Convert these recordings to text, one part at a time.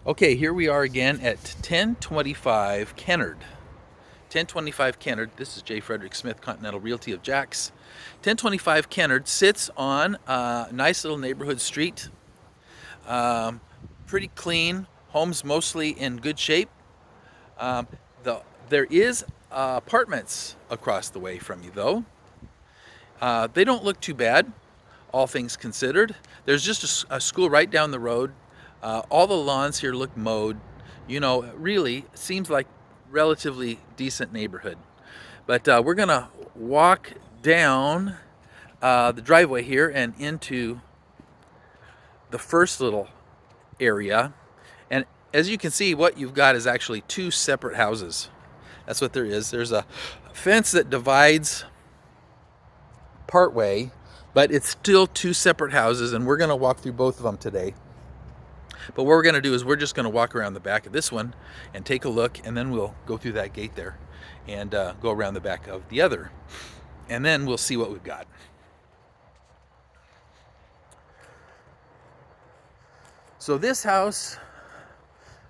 Okay, here we are again at 1025 Kennard. 1025 Kennard, this is J. Frederick Smith, Continental Realty of Jax. 1025 Kennard sits on a nice little neighborhood street. Um, Pretty clean, homes mostly in good shape. Um, there is apartments across the way from you though. They don't look too bad, all things considered. There's just a school right down the road. All the lawns here look mowed. You know, really seems like relatively decent neighborhood. But we're gonna walk down the driveway here and into the first little area. And as you can see, what you've got is actually two separate houses. That's what there is. There's a fence that divides partway, but it's still two separate houses, and we're going to walk through both of them today. But what we're going to do is we're just going to walk around the back of this one and take a look, and then we'll go through that gate there and go around the back of the other, and then we'll see what we've got. So this house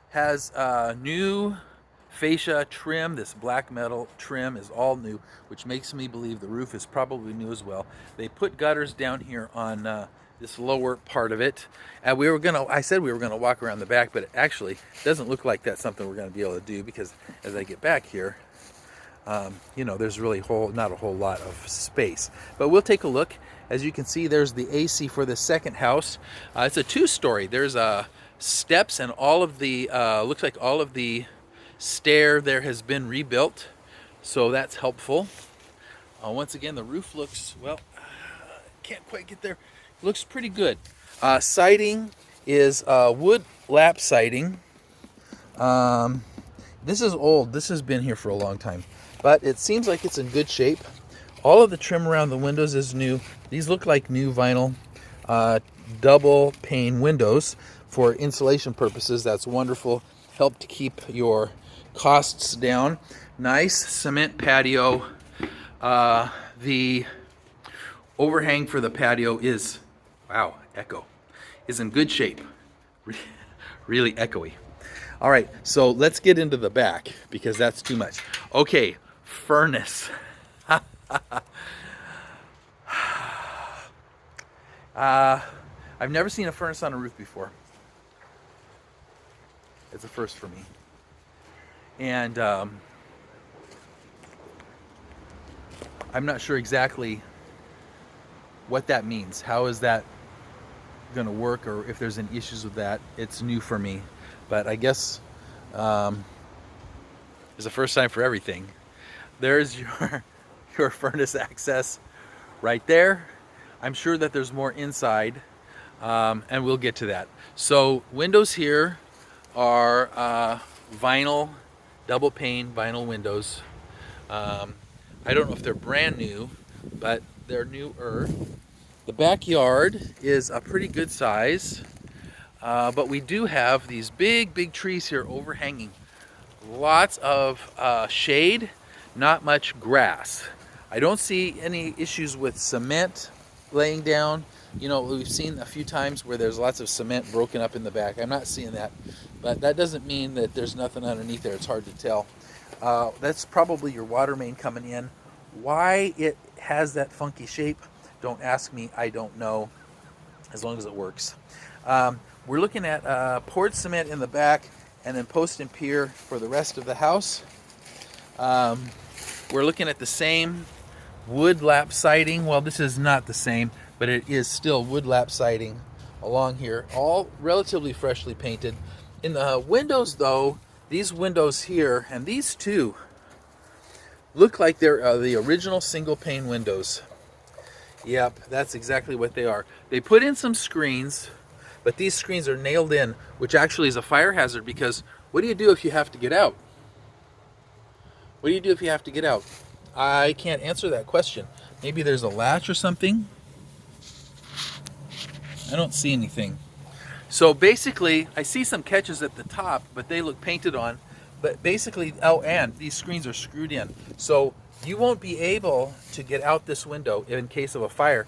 has new fascia trim. This black metal trim is all new, which makes me believe the roof is probably new as well. They put gutters down here on this lower part of it. And I said we were gonna walk around the back, but it actually doesn't look like that's something we're gonna be able to do, because as I get back here, you know, there's really not a whole lot of space. But we'll take a look. As you can see, there's the AC for the second house. It's a two-story. There's steps, and all of the looks like all of the stair there has been rebuilt, so that's helpful. Once again, the roof looks, well, can't quite get there. Looks pretty good. Siding is wood lap siding. This is old. This has been here for a long time, but it seems like it's in good shape. All of the trim around the windows is new. These look like new vinyl double pane windows for insulation purposes. That's wonderful. Help to keep your costs down. Nice cement patio. The overhang for the patio is, wow, echo, is in good shape. Really echoey. All right, so let's get into the back, because that's too much. Okay, furnace. I've never seen a furnace on a roof before. It's a first for me. And I'm not sure exactly what that means. How is that going to work, or if there's any issues with that. It's new for me. But I guess it's the first time for everything. There's your furnace access right there. I'm sure that there's more inside, and we'll get to that. So windows here are vinyl, double pane vinyl windows. I don't know if they're brand new, but they're newer. The backyard is a pretty good size, but we do have these big trees here overhanging. Lots of shade, not much grass. I don't see any issues with cement laying down. You know, we've seen a few times where there's lots of cement broken up in the back. I'm not seeing that, but that doesn't mean that there's nothing underneath there. It's hard to tell. That's probably your water main coming in. Why it has that funky shape, don't ask me, I don't know, as long as it works. We're looking at poured cement in the back, and then post and pier for the rest of the house. We're looking at the same wood lap siding. Well, this is not the same, but it is still wood lap siding along here, all relatively freshly painted. In the windows though, these windows here and these two look like they're the original single pane windows. Yep, that's exactly what they are. They put in some screens, but these screens are nailed in, which actually is a fire hazard, because what do you do if you have to get out? What do you do if you have to get out? I can't answer that question. Maybe there's a latch or something. I don't see anything. So basically, I see some catches at the top, but they look painted on. But basically, oh, and these screens are screwed in. So you won't be able to get out this window in case of a fire.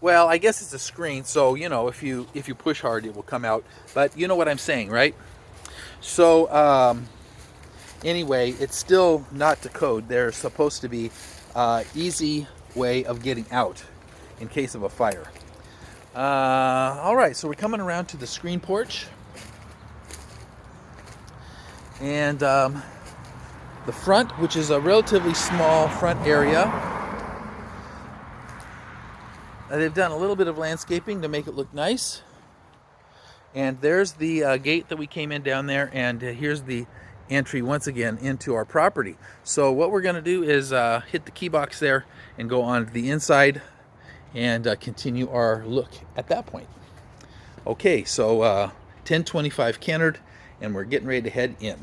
Well, I guess it's a screen, so you know, if you push hard, it will come out. But you know what I'm saying, right? So anyway, it's still not to code. There's supposed to be easy way of getting out in case of a fire. All right, so we're coming around to the screen porch, and the front, which is a relatively small front area. They've done a little bit of landscaping to make it look nice. And there's the gate that we came in down there, and here's the entry once again into our property. So what we're going to do is hit the key box there and go on the inside and continue our look at that point. Okay, so 1025 Kennard, and we're getting ready to head in.